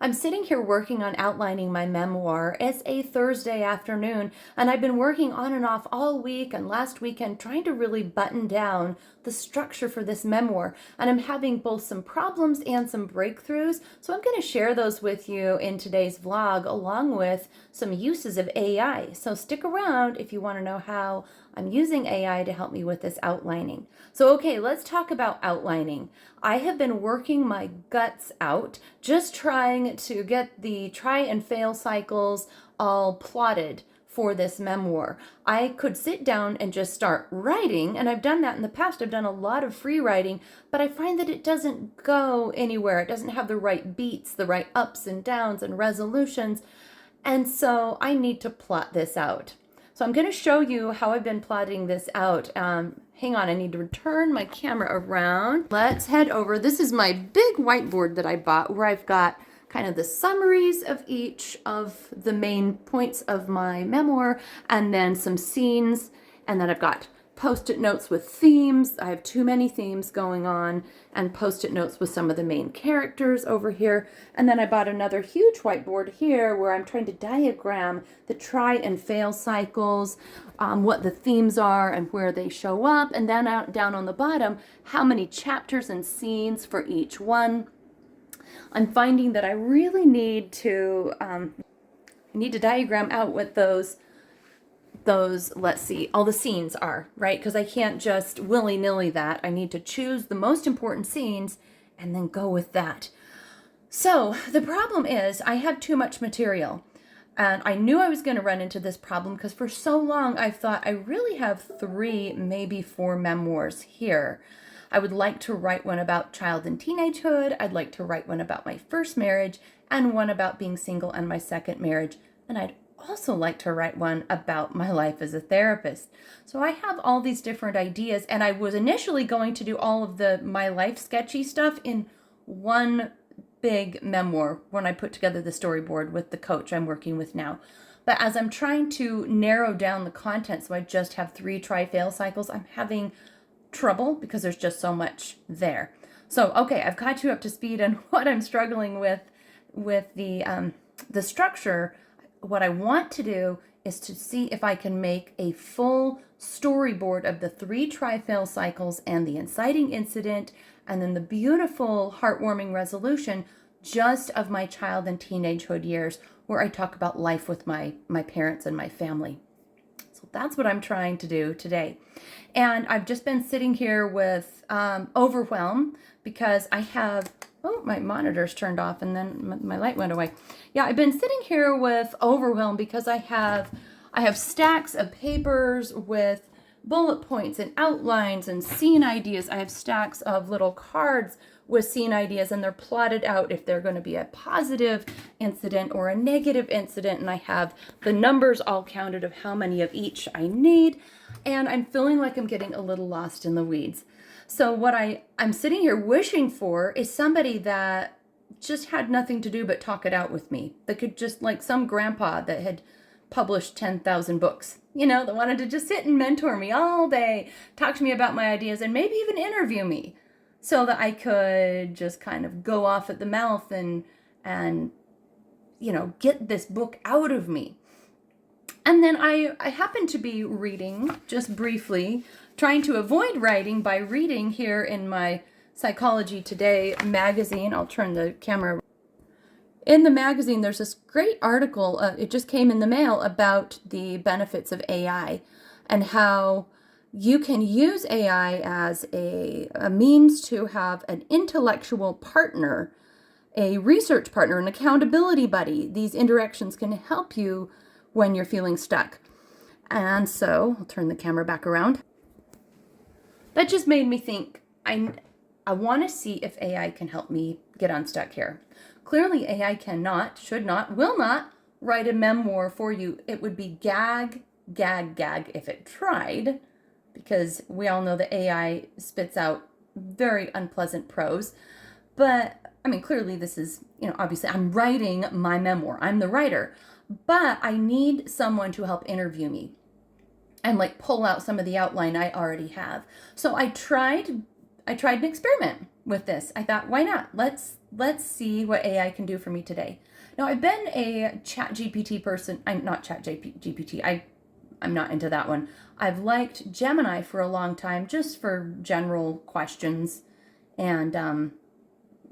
I'm sitting here working on outlining my memoir. It's a Thursday afternoon, and I've been working on and off all week and last weekend trying to really button down the structure for this memoir. And I'm having both some problems and some breakthroughs. So I'm going to share those with you in today's vlog, along with some uses of AI. So stick around if you want to know how I'm using AI to help me with this outlining. So, okay, let's talk about outlining. I have been working my guts out, just trying to get the try and fail cycles all plotted for this memoir. I could sit down and just start writing, and I've done that in the past. I've done a lot of free writing, but I find that it doesn't go anywhere. It doesn't have the right beats, the right ups and downs and resolutions. And so I need to plot this out. So I'm going to show you how I've been plotting this out. Hang on, I need to turn my camera around. Let's head over. This is my big whiteboard that I bought where I've got kind of the summaries of each of the main points of my memoir, and then some scenes, and then I've got Post-it notes with themes. I have too many themes going on, and Post-it notes with some of the main characters over here. And then I bought another huge whiteboard here where I'm trying to diagram the try and fail cycles, what the themes are and where they show up. And then down on the bottom, how many chapters and scenes for each one. I'm finding that I really need to diagram out what those let's see, all the scenes are, right? Because I can't just willy-nilly that. I need to choose the most important scenes and then go with that. So the problem is I have too much material. And I knew I was going to run into this problem because for so long I've thought I really have 3, maybe 4 memoirs here. I would like to write one about child and teenagehood. I'd like to write one about my first marriage and one about being single and my second marriage. And I'd also like to write one about my life as a therapist. So I have all these different ideas, and I was initially going to do all of my life sketchy stuff in one big memoir when I put together the storyboard with the coach I'm working with now. But as I'm trying to narrow down the content so I just have 3 try-fail cycles, I'm having trouble because there's just so much there. So, okay, I've got you up to speed on what I'm struggling with the structure. What I want to do is to see if I can make a full storyboard of the 3 try-fail cycles and the inciting incident, and then the beautiful, heartwarming resolution just of my child and teenagehood years, where I talk about life with my parents and my family. So that's what I'm trying to do today. And I've just been sitting here with overwhelm because I have, oh, my monitor's turned off and then my light went away. Yeah, I've been sitting here with overwhelm because I have stacks of papers with bullet points and outlines and scene ideas. I have stacks of little cards with scene ideas, and they're plotted out if they're going to be a positive incident or a negative incident, and I have the numbers all counted of how many of each I need, and I'm feeling like I'm getting a little lost in the weeds. So what I'm sitting here wishing for is somebody that just had nothing to do but talk it out with me. That could just, like some grandpa that had published 10,000 books, that wanted to just sit and mentor me all day, talk to me about my ideas, and maybe even interview me so that I could just kind of go off at the mouth and get this book out of me. And then I happened to be reading, just briefly, trying to avoid writing by reading here in my Psychology Today magazine. I'll turn the camera. In the magazine, there's this great article, it just came in the mail, about the benefits of AI and how you can use AI as a means to have an intellectual partner, a research partner, an accountability buddy. These interactions can help you when you're feeling stuck. And so, I'll turn the camera back around. That just made me think, I want to see if AI can help me get unstuck here. Clearly, AI cannot, should not, will not write a memoir for you. It would be gag if it tried, because we all know that AI spits out very unpleasant prose. But, clearly this is, obviously I'm writing my memoir. I'm the writer. But I need someone to help interview me and pull out some of the outline I already have. So I tried an experiment with this. I thought, why not? Let's let's see what AI can do for me today. Now, I've been a chat GPT person. I'm not chat GPT. I'm not into that one. I've liked Gemini for a long time, just for general questions and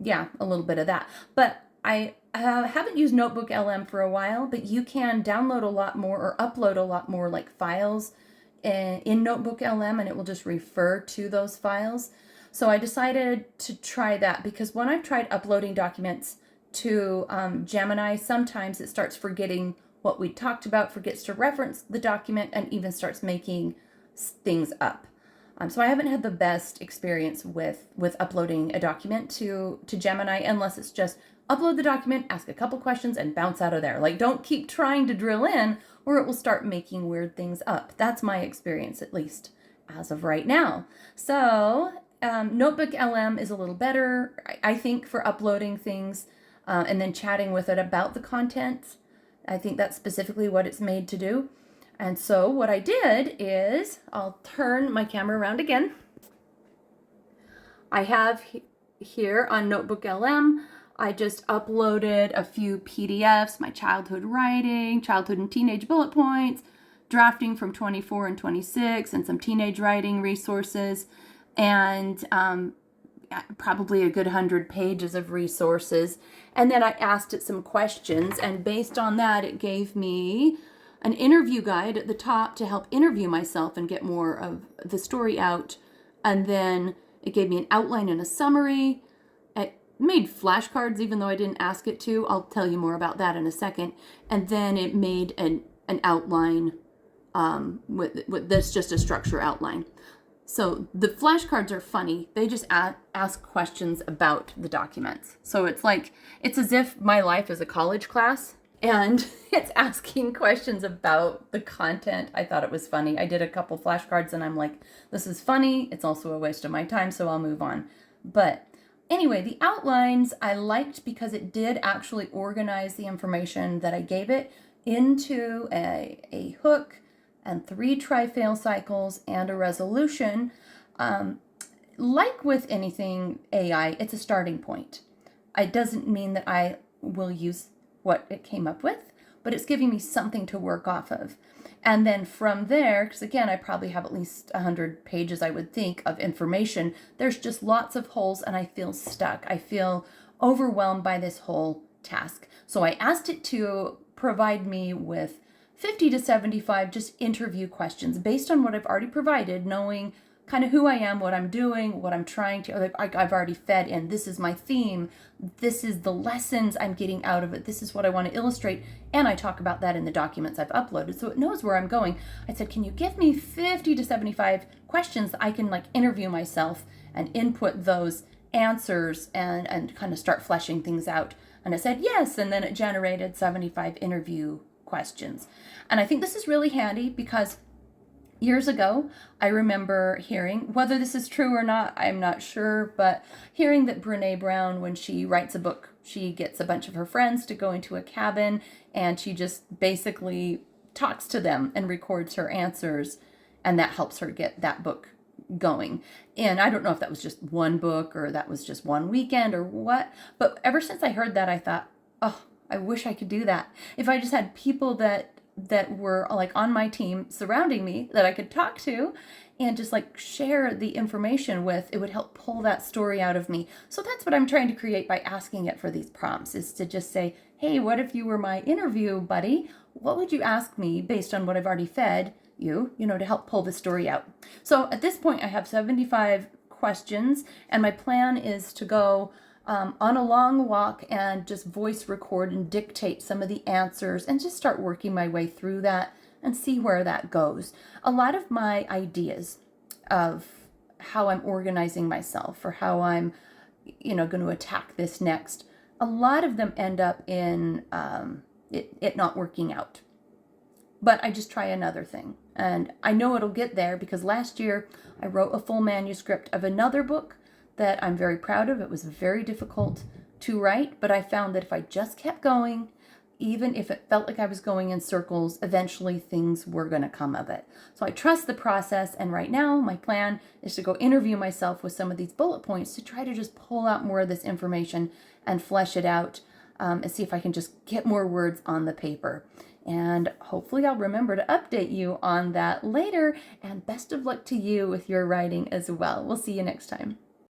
yeah, a little bit of that. But I haven't used Notebook LM for a while, but you can download a lot more or upload a lot more like files in Notebook LM, and it will just refer to those files. So I decided to try that because when I've tried uploading documents to Gemini, sometimes it starts forgetting what we talked about, forgets to reference the document, and even starts making things up. So I haven't had the best experience with uploading a document to Gemini, unless it's just upload the document, ask a couple questions, and bounce out of there. Like, don't keep trying to drill in, or it will start making weird things up. That's my experience, at least as of right now. So Notebook LM is a little better, I think, for uploading things and then chatting with it about the content. I think that's specifically what it's made to do. And so what I did is, I'll turn my camera around again. I have here on Notebook LM, I just uploaded a few PDFs, my childhood writing, childhood and teenage bullet points, drafting from 24 and 26, and some teenage writing resources, and probably a good 100 pages of resources. And then I asked it some questions, and based on that, it gave me an interview guide at the top to help interview myself and get more of the story out. And then it gave me an outline and a summary. It made flashcards, even though I didn't ask it to. I'll tell you more about that in a second. And then it made an outline with this, just a structure outline. So the flashcards are funny. They just ask questions about the documents. So it's as if my life is a college class and it's asking questions about the content. I thought it was funny. I did a couple flashcards and I'm like, this is funny. It's also a waste of my time, so I'll move on. But anyway, the outlines I liked because it did actually organize the information that I gave it into a hook and 3 try-fail cycles and a resolution. Like with anything AI, it's a starting point. It doesn't mean that I will use what it came up with, but it's giving me something to work off of. And then from there, because again, I probably have at least 100 pages, I would think, of information, there's just lots of holes and I feel stuck. I feel overwhelmed by this whole task. So I asked it to provide me with 50 to 75 just interview questions based on what I've already provided, knowing kind of who I am, what I'm doing, what I'm trying to, I've already fed in. This is my theme. This is the lessons I'm getting out of it. This is what I want to illustrate. And I talk about that in the documents I've uploaded, so it knows where I'm going. I said, can you give me 50 to 75 questions that I can interview myself and input those answers and kind of start fleshing things out? And it said yes, and then it generated 75 interview questions. And I think this is really handy because years ago, I remember hearing, whether this is true or not, I'm not sure, but hearing that Brene Brown, when she writes a book, she gets a bunch of her friends to go into a cabin and she just basically talks to them and records her answers, and that helps her get that book going. And I don't know if that was just one book or that was just one weekend or what, but ever since I heard that, I thought, oh, I wish I could do that. If I just had people that were on my team surrounding me that I could talk to and just share the information with, it would help pull that story out of me. So that's what I'm trying to create by asking it for these prompts, is to just say, hey, what if you were my interview buddy? What would you ask me based on what I've already fed you, to help pull the story out? So at this point, I have 75 questions, and my plan is to go on a long walk and just voice record and dictate some of the answers and just start working my way through that and see where that goes. A lot of my ideas of how I'm organizing myself or how I'm, going to attack this next, a lot of them end up in it not working out. But I just try another thing. And I know it'll get there because last year I wrote a full manuscript of another book that I'm very proud of. It was very difficult to write, but I found that if I just kept going, even if it felt like I was going in circles, eventually things were going to come of it. So I trust the process. And right now, my plan is to go interview myself with some of these bullet points to try to just pull out more of this information and flesh it out, and see if I can just get more words on the paper. And hopefully I'll remember to update you on that later. And best of luck to you with your writing as well. We'll see you next time.